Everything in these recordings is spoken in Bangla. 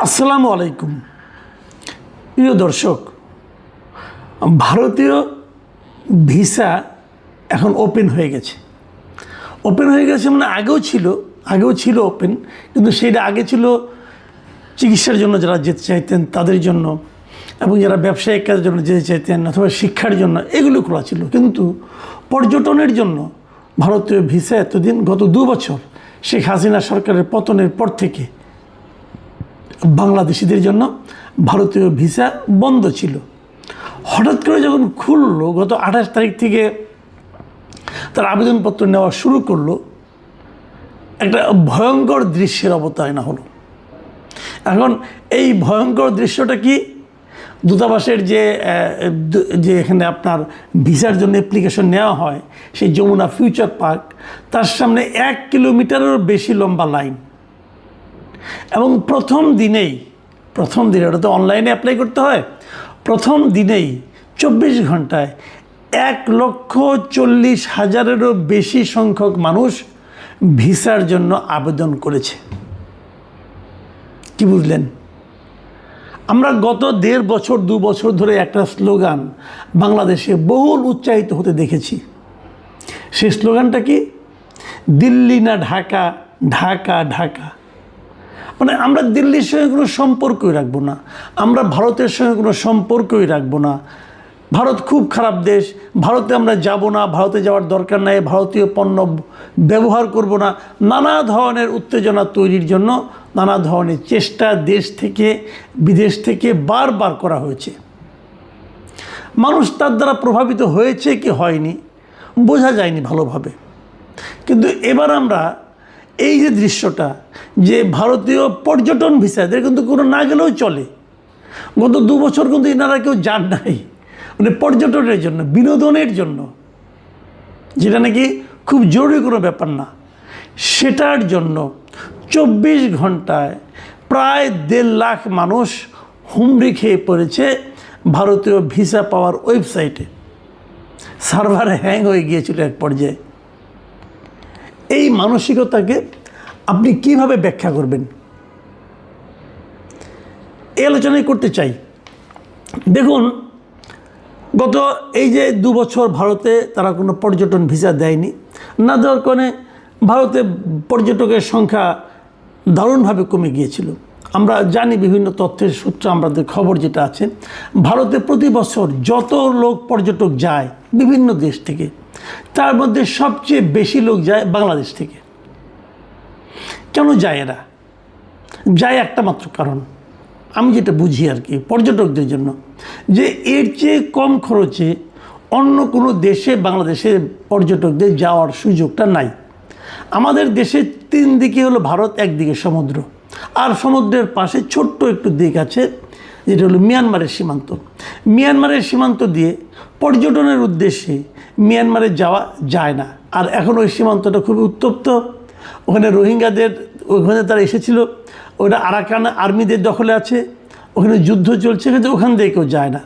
আসসালামু আলাইকুম প্রিয় দর্শক, ভারতীয় ভিসা এখন ওপেন হয়ে গেছে। মানে আগেও ছিল ওপেন, কিন্তু সেটা আগে ছিল চিকিৎসার জন্য যারা যেতে চাইতেন তাদের জন্য, এবং যারা ব্যবসায়িক কাজের জন্য যেতে চাইতেন অথবা শিক্ষার জন্য এগুলো খোলা ছিল। কিন্তু পর্যটনের জন্য ভারতীয় ভিসা এতদিন, গত 2 বছর শেখ হাসিনা সরকারের পতনের পর থেকে বাংলাদেশিদের জন্য ভারতীয় ভিসা বন্ধ ছিল। হঠাৎ করে যখন খুললো, গত 28 তারিখ থেকে তার আবেদনপত্র নেওয়া শুরু করলো, একটা ভয়ঙ্কর দৃশ্যের অবতারণা হলো। এখন এই ভয়ঙ্কর দৃশ্যটা কি? দূতাবাসের যে এখানে আপনার ভিসার জন্য অ্যাপ্লিকেশন নেওয়া হয়, সেই যমুনা ফিউচার পার্ক, তার সামনে 1 কিলোমিটারেরও বেশি লম্বা লাইন। এবং প্রথম দিনে ওটা তো অনলাইনে অ্যাপ্লাই করতে হয়, প্রথম দিনেই 24 ঘন্টায় 1,40,000-এরও বেশি সংখ্যক মানুষ ভিসার জন্য আবেদন করেছে। কি বুঝলেন? আমরা গত 1.5 বছর 2 বছর ধরে একটা স্লোগান বাংলাদেশে বহুল উচ্চারিত হতে দেখেছি। সেই স্লোগানটা কি? দিল্লি না ঢাকা, ঢাকা ঢাকা। মানে আমরা দিল্লির সঙ্গে কোনো সম্পর্কই রাখবো না, আমরা ভারতের সঙ্গে কোনো সম্পর্কই রাখবো না। ভারত খুব খারাপ দেশ, ভারতে আমরা যাব না, ভারতে যাওয়ার দরকার নাই, ভারতীয় পণ্য ব্যবহার করব না। নানা ধরনের উত্তেজনা তৈরির জন্য নানা ধরনের চেষ্টা দেশ থেকে বিদেশ থেকে বারবার করা হয়েছে। মানুষ তার দ্বারা প্রভাবিত হয়েছে কি হয়নি বোঝা যায়নি ভালোভাবে। কিন্তু এবার আমরা এই যে দৃশ্যটা, যে ভারতীয় পর্যটন ভিসা, এদের কিন্তু কোনো না গেলেও চলে। গত 2 বছর কিন্তু এনারা কেউ যান নাই, মানে পর্যটনের জন্য, বিনোদনের জন্য, যেটা নাকি খুব জরুরি কোনো ব্যাপার না, সেটার জন্য 24 ঘন্টায় প্রায় 1.5 লাখ মানুষ হুমড়ি খেয়ে পড়েছে ভারতীয় ভিসা পাওয়ার ওয়েবসাইটে। সার্ভার হ্যাং হয়ে গিয়েছিল এক পর্যায়ে। এই মানসিকতাকে আপনি কিভাবে ব্যাখ্যা করবেন? এই আলোচনাই করতে চাই। দেখুন, গত এই যে 2 বছর ভারতে তারা কোনো পর্যটন ভিসা দেয়নি, না দেওয়ার কারণে ভারতে পর্যটকের সংখ্যা দারুণভাবে কমে গিয়েছিল। আমরা জানি, বিভিন্ন তথ্যের সূত্রে আমাদের খবর যেটা আছে, ভারতে প্রতি বছর যত লোক পর্যটক যায় বিভিন্ন দেশ থেকে, তার মধ্যে সবচেয়ে বেশি লোক যায় বাংলাদেশ থেকে। কেন যায় এরা? যায় একটা মাত্র কারণ, আমি যেটা বুঝি আর কি, পর্যটকদের জন্য, যে এর চেয়ে কম খরচে অন্য কোনো দেশে বাংলাদেশের পর্যটকদের যাওয়ার সুযোগটা নাই। আমাদের দেশের 3 দিকে হলো ভারত, একদিকে সমুদ্র, আর সমুদ্রের পাশে ছোট্ট একটু দিক আছে যেটা হলো মিয়ানমারের সীমান্ত। মিয়ানমারের সীমান্ত দিয়ে পর্যটনের উদ্দেশ্যে মিয়ানমারে যাওয়া যায় না। আর এখন ওই সীমান্তটা খুবই উত্তপ্ত, ওখানে রোহিঙ্গাদের, ওখানে তারা এসেছিল, ওটা আরাকান আর্মিদের দখলে আছে, ওখানে যুদ্ধ চলছে, কিন্তু ওখান দিয়ে কেউ যায় না।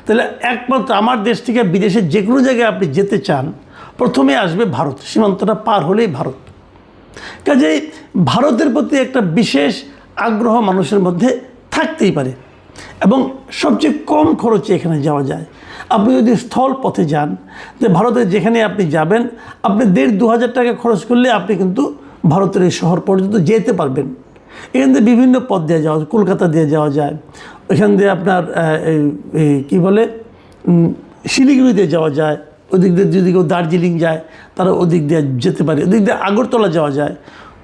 তাহলে একমাত্র আমার দেশ থেকে বিদেশের যে কোনো জায়গায় আপনি যেতে চান, প্রথমে আসবে ভারত, সীমান্তটা পার হলেই ভারত। কাজেই ভারতের প্রতি একটা বিশেষ আগ্রহ মানুষের মধ্যে থাকতেই পারে, এবং সবচেয়ে কম খরচে এখানে যাওয়া যায়। আপনি যদি স্থল পথে যান, যে ভারতের যেখানে আপনি যাবেন, আপনি 1,500-2 হাজার টাকা খরচ করলে আপনি কিন্তু ভারতের এই শহর পর্যন্ত যেতে পারবেন। এখান থেকে বিভিন্ন পথ দিয়ে যাওয়া, কলকাতা দিয়ে যাওয়া যায়, ওইখান দিয়ে আপনার কি বলে শিলিগুড়ি দিয়ে যাওয়া যায়, ওদিক দিয়ে যদি কেউ দার্জিলিং যায় তারা ওদিক দিয়ে যেতে পারে, ওদিক দিয়ে আগরতলা যাওয়া যায়,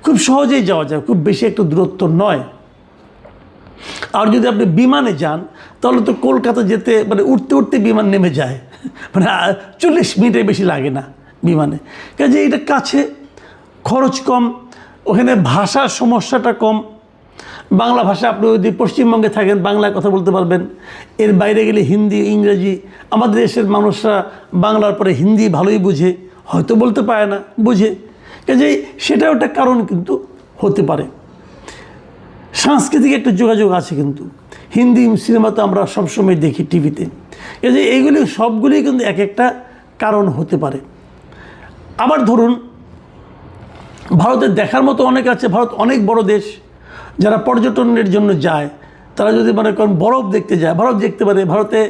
খুব সহজেই যাওয়া যায়, খুব বেশি একটু দূরত্ব নয়। আর যদি আপনি বিমানে যান তাহলে তো কলকাতা যেতে মানে উঠতে উঠতে বিমান নেমে যায়, মানে 40 মিনিটের বেশি লাগে না বিমানে। কাজে এটা কাছে, খরচ কম, ওখানে ভাষার সমস্যাটা কম। বাংলা ভাষা, আপনি যদি পশ্চিমবঙ্গে থাকেন বাংলায় কথা বলতে পারবেন, এর বাইরে গেলে হিন্দি, ইংরেজি। আমাদের দেশের মানুষরা বাংলার পরে হিন্দি ভালোই বুঝে, হয়তো বলতে পারে না, বুঝে। কাজেই সেটাও একটা কারণ কিন্তু হতে পারে। সাংস্কৃতিক একটা যোগাযোগ আছে, কিন্তু হিন্দি সিনেমা তো আমরা সবসময় দেখি টিভিতে। কাজে এইগুলি সবগুলি কিন্তু এক একটা কারণ হতে পারে। আবার ধরুন, ভারতের দেখার মতো অনেক আছে, ভারত অনেক বড় দেশ, যারা পর্যটনের জন্য যায় তারা যদি মনে করেন বরফ দেখতে যায়, বরফ দেখতে পারে। ভারতে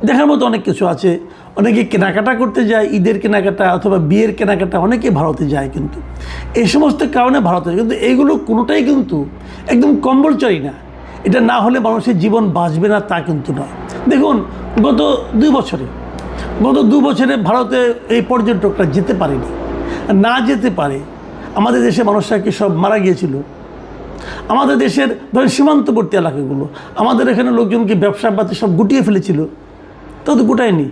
দেখার মতো অনেক কিছু আছে। অনেকে কেনাকাটা করতে যায়, ঈদের কেনাকাটা অথবা বিয়ের কেনাকাটা, অনেকে ভারতে যায়। কিন্তু এই সমস্ত কারণে ভারতে, কিন্তু এইগুলো কোনোটাই কিন্তু একদম কম্বলচরি না। এটা না হলে মানুষের জীবন বাঁচবে না তা কিন্তু নয়। দেখুন গত 2 বছরে ভারতে এই পর্যটকরা যেতে পারেনি। না যেতে পারে আমাদের দেশে মানুষরা কি সব মারা গিয়েছিল? আমাদের দেশের ধরেন সীমান্তবর্তী এলাকাগুলো, আমাদের এখানে লোকজনকে ব্যবসা বাতি সব গুটিয়ে ফেলেছিল, তাও তো গুটায়নি।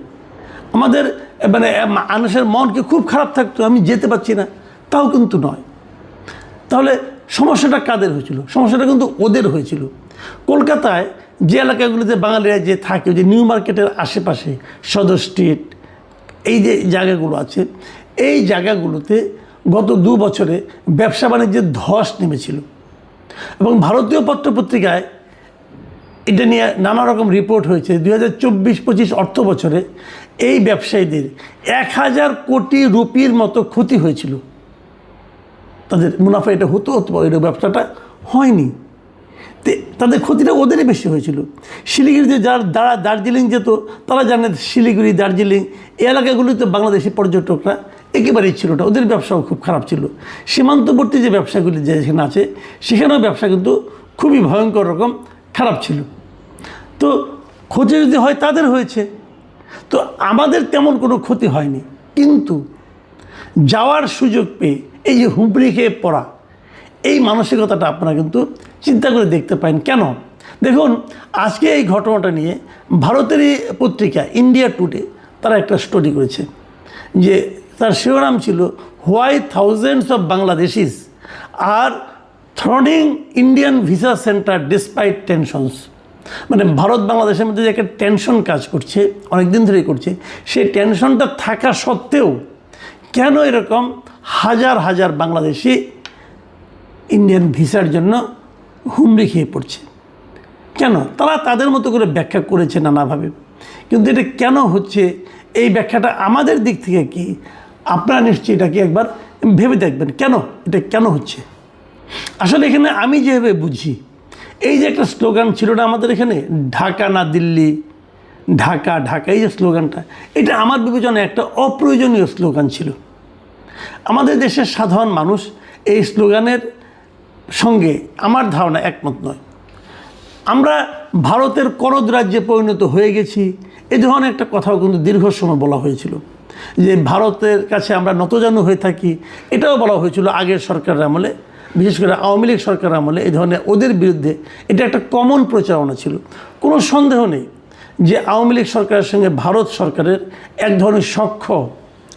আমাদের মানে মানুষের মন কি খুব খারাপ থাকতো আমি যেতে পারছি না? তাও কিন্তু নয়। তাহলে সমস্যাটা কাদের হয়েছিল? সমস্যাটা কিন্তু ওদের হয়েছিল। কলকাতায় যে এলাকাগুলিতে বাঙালিরা যে থাকে, যে নিউ মার্কেটের আশেপাশে সদর স্ট্রিট, এই যে জায়গাগুলো আছে, এই জায়গাগুলোতে গত 2 বছরে ব্যবসা বাণিজ্যের ধস নেমেছিল। এবং ভারতীয় পত্রপত্রিকায় এটা নিয়ে নানা রকম রিপোর্ট হয়েছে। 2024-25 অর্থ বছরে এই ব্যবসায়ীদের 1000 কোটি রুপির মতো ক্ষতি হয়েছিল। তাদের মুনাফা এটা হতে পারে, এটা ব্যবসাটা হয়নি। তাদের ক্ষতিটা ওদেরই বেশি হয়েছিল। শিলিগুড়িতে যারা দার্জিলিং যেত তারা জানে, শিলিগুড়ি, দার্জিলিং এই এলাকাগুলিতে বাংলাদেশি পর্যটকরা একেবারেই ছিল না, ওদের ব্যবসাও খুব খারাপ ছিল। সীমান্তবর্তী যে ব্যবসাগুলি যেখানে আছে সেখানেও ব্যবসা কিন্তু খুবই ভয়ঙ্কর রকম খারাপ ছিল। তো ক্ষতি যদি হয় তাদের হয়েছে, তো আমাদের তেমন কোনো ক্ষতি হয়নি। কিন্তু যাওয়ার সুযোগ পেয়ে এই যে হুমড়ি খেয়ে পড়া, এই মানসিকতাটা আপনারা কিন্তু চিন্তা করে দেখতে পারেন। কেন? দেখুন আজকে এই ঘটনাটা নিয়ে ভারতেরই পত্রিকা ইন্ডিয়া টুডে তারা একটা স্টোরি করেছে, যে তার শিরোনাম ছিল why thousands of Bangladeshis are thronging Indian visa centre despite tensions. মানে ভারত বাংলাদেশের মধ্যে যে একটা টেনশন কাজ করছে, অনেক দিন ধরেই করছে, সেই টেনশনটা থাকা সত্ত্বেও কেন এরকম হাজার হাজার বাংলাদেশি ইন্ডিয়ান ভিসার জন্য হুমড়ি খেয়ে পড়ছে? কেন? তারা তাদের মতো করে ব্যাখ্যা করেছে নানাভাবে, কিন্তু এটা কেন হচ্ছে এই ব্যাখ্যাটা আমাদের দিক থেকে কি আপনারা নিশ্চয়ই এটাকে একবার ভেবে দেখবেন, কেন এটা কেন হচ্ছে। আসলে এখানে আমি যেভাবে বুঝি, এই যে একটা স্লোগান ছিল না আমাদের এখানে, ঢাকা না দিল্লি, ঢাকা ঢাকা, এই যে স্লোগানটা, এটা আমার বিবেচনায় একটা অপ্রয়োজনীয় স্লোগান ছিল। আমাদের দেশের সাধারণ মানুষ এই স্লোগানের সঙ্গে আমার ধারণা একমত নয়। আমরা ভারতের করদ রাজ্যে পরিণত হয়ে গেছি, এই ধরনের একটা কথাও কিন্তু দীর্ঘ সময় বলা হয়েছিল, যে ভারতের কাছে আমরা নতজানু হয়ে থাকি। এটাও বলা হয়েছিল আগের সরকারের আমলে, বিশেষ করে আওয়ামী লীগ সরকার আমলে এই ধরনের ওদের বিরুদ্ধে এটা একটা কমন প্রচারণা ছিল। কোনো সন্দেহ নেই যে আওয়ামী লীগ সরকারের সঙ্গে ভারত সরকারের এক ধরনের সখ্য,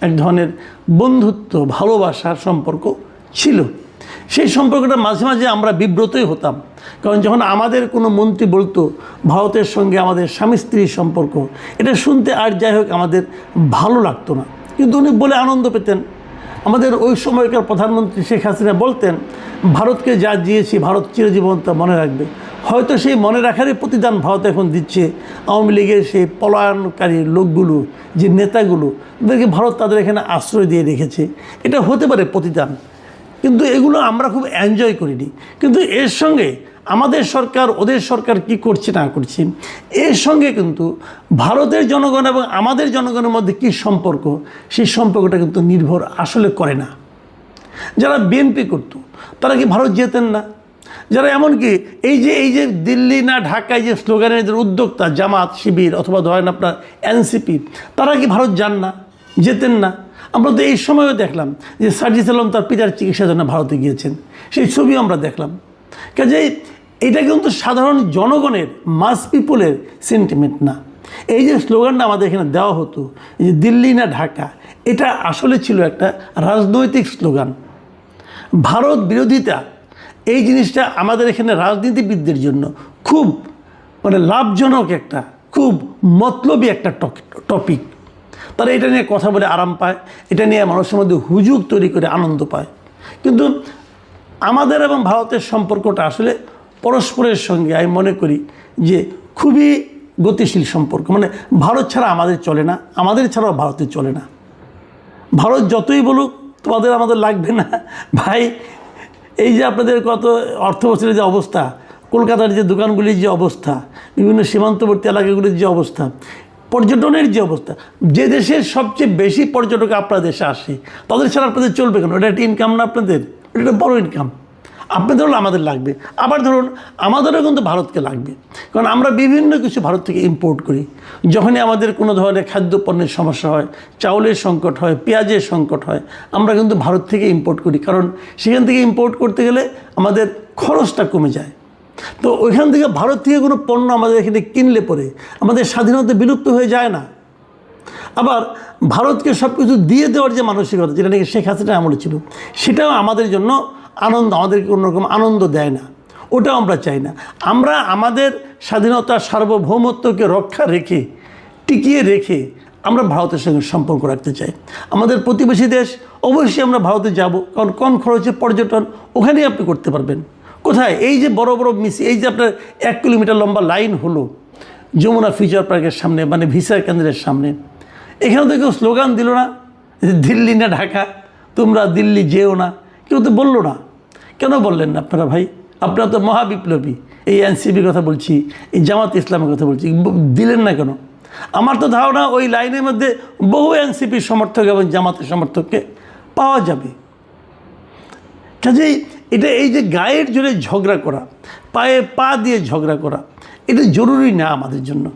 এক ধরনের বন্ধুত্ব, ভালোবাসার সম্পর্ক ছিল। সেই সম্পর্কটা মাঝে মাঝে আমরা বিব্রতই হতাম, কারণ যখন আমাদের কোনো মন্ত্রী বলতো ভারতের সঙ্গে আমাদের স্বামী স্ত্রীর সম্পর্ক, এটা শুনতে আর যাই হোক আমাদের ভালো লাগতো না, কিন্তু উনি বলে আনন্দ পেতেন। আমাদের ওই সময়কার প্রধানমন্ত্রী শেখ হাসিনা বলতেন, ভারতকে যা দিয়েছি ভারত চিরজীবন তা মনে রাখবে। হয়তো সেই মনে রাখারই প্রতিদান ভারত এখন দিচ্ছে আওয়ামী লীগের সেই পলায়নকারী লোকগুলো, যে নেতাগুলো, তাদেরকে ভারত তাদের এখানে আশ্রয় দিয়ে রেখেছে। এটা হতে পারে প্রতিদান, কিন্তু এগুলো আমরা খুব এনজয় করিনি। কিন্তু এর সঙ্গে আমাদের সরকার ওদের সরকার কি করছে না করছে, এর সঙ্গে কিন্তু ভারতের জনগণ এবং আমাদের জনগণের মধ্যে কী সম্পর্ক, সেই সম্পর্কটা কিন্তু নির্ভর আসলে করে না। যারা বিএনপি করতো তারা কি ভারত যেতেন না? যারা এমনকি এই যে দিল্লি না ঢাকায় যে স্লোগানের উদ্যোক্তা জামাত শিবির অথবা ধরেন আপনার এনসিপি, তারা কি ভারত যান না, যেতেন না? আমরা তো এই সময়ও দেখলাম যে সার্জিস আলম তার পিতার চিকিৎসার জন্য ভারতে গিয়েছেন, সেই ছবিও আমরা দেখলাম। কাজেই এটা কিন্তু সাধারণ জনগণের, মাস পিপলের সেন্টিমেন্ট না। এই যে স্লোগানটা আমাদের এখানে দেওয়া হতো, এই যে দিল্লি না ঢাকা, এটা আসলে ছিল একটা রাজনৈতিক স্লোগান। ভারত বিরোধিতা এই জিনিসটা আমাদের এখানে রাজনীতিবিদদের জন্য খুব মানে লাভজনক একটা, খুব মতলবী একটা টপিক। তারা এটা নিয়ে কথা বলে আরাম পায়, এটা নিয়ে মানুষের মধ্যে হুজুগ তৈরি করে আনন্দ পায়। কিন্তু আমাদের এবং ভারতের সম্পর্কটা আসলে পরস্পরের সঙ্গে আমি মনে করি যে খুবই গতিশীল সম্পর্ক। মানে ভারত ছাড়া আমাদের চলে না, আমাদের ছাড়াও ভারতের চলে না। ভারত যতই বলুক তোমাদের আমাদের লাগবে না ভাই, এই যে আপনাদের কত অর্থ বছরের যে অবস্থা, কলকাতার যে দোকানগুলির যে অবস্থা, বিভিন্ন সীমান্তবর্তী এলাকাগুলির যে অবস্থা, পর্যটনের যে অবস্থা, যে দেশের সবচেয়ে বেশি পর্যটক আপনার দেশে আসে, তাদের ছাড়া আপনাদের চলবে কেন? এটা একটা ইনকাম না আপনাদের? এটা একটা বড় ইনকাম। আপনাদের হলো আমাদের লাগবে, আবার ধরুন আমাদেরও কিন্তু ভারতকে লাগবে, কারণ আমরা বিভিন্ন কিছু ভারত থেকে ইম্পোর্ট করি। যখনই আমাদের কোনো ধরনের খাদ্যপণ্যের সমস্যা হয়, চাউলের সংকট হয়, পেঁয়াজের সংকট হয়, আমরা কিন্তু ভারত থেকে ইম্পোর্ট করি, কারণ সেখান থেকে ইম্পোর্ট করতে গেলে আমাদের খরচটা কমে যায়। তো ওইখান থেকে ভারত থেকে কোনো পণ্য আমাদের এখানে কিনলে পরে আমাদের স্বাধীনতা বিলুপ্ত হয়ে যায় না। আবার ভারতকে সব কিছু দিয়ে দেওয়ার যে মানসিকতা, যেটা নাকি শেখ হাসিনা আমলে ছিল, সেটাও আমাদের জন্য আনন্দ, আমাদেরকে কোনোরকম আনন্দ দেয় না, ওটাও আমরা চাই না। আমরা আমাদের স্বাধীনতা সার্বভৌমত্বকে রক্ষা রেখে, টিকিয়ে রেখে আমরা ভারতের সঙ্গে সম্পর্ক রাখতে চাই। আমাদের প্রতিবেশী দেশ, অবশ্যই আমরা ভারতে যাব, কারণ কম খরচে পর্যটন ওখানেই আপনি করতে পারবেন। কোথায়? এই যে বড় বড় এই যে আপনার 1 কিলোমিটার লম্বা লাইন হলো যমুনা ফিউচার পার্কের সামনে, মানে ভিসা কেন্দ্রের সামনে, এখানে তো কেউ স্লোগান দিল না দিল্লি না ঢাকা, তোমরা দিল্লি যেও না, কেউ তো বললো না। কেন বললেন না আপনারা ভাই? আপনারা তো মহাবিপ্লবী, এই এনসিপির কথা বলছি, এই জামাত ইসলামের কথা বলছি, দিলেন না কেন? আমার তো ধারণা ওই লাইনের মধ্যে বহু এনসিপির সমর্থক এবং জামাতের সমর্থককে পাওয়া যাবে। কাজেই এটা, এই যে গায়ের জোরে ঝগড়া করা, পায়ে পা দিয়ে ঝগড়া করা, এটা জরুরি না আমাদের জন্য।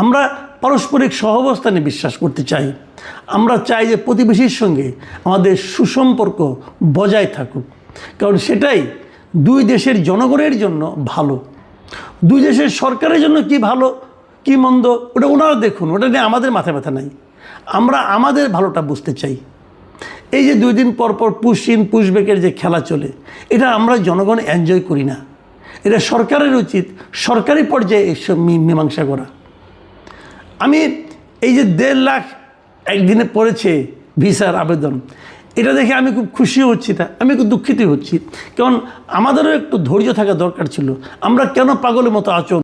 আমরা পারস্পরিক সহাবস্থানে বিশ্বাস করতে চাই। আমরা চাই যে প্রতিবেশীর সঙ্গে আমাদের সুসম্পর্ক বজায় থাকুক, কারণ সেটাই দুই দেশের জনগণের জন্য ভালো। দুই দেশের সরকারের জন্য কি ভালো কি মন্দ ওটা ওনারা দেখুন, ওটা নিয়ে আমাদের মাথা ব্যথা নাই। আমরা আমাদের ভালোটা বুঝতে চাই। এই যে 2 দিন পর পর পুশ ইন পুশ ব্যাকের যে খেলা চলে, এটা আমরা জনগণ এনজয় করি না। এটা সরকারের উচিত সরকারি পর্যায়ে এসব মীমাংসা করা। আমি এই যে 1.5 লাখ একদিনে পড়েছে ভিসার আবেদন, এটা দেখে আমি খুব খুশি হচ্ছি না, আমি খুব দুঃখিত হচ্ছি, কারণ আমাদেরও একটু ধৈর্য থাকা দরকার ছিল। আমরা কেন পাগলের মতো আচরণ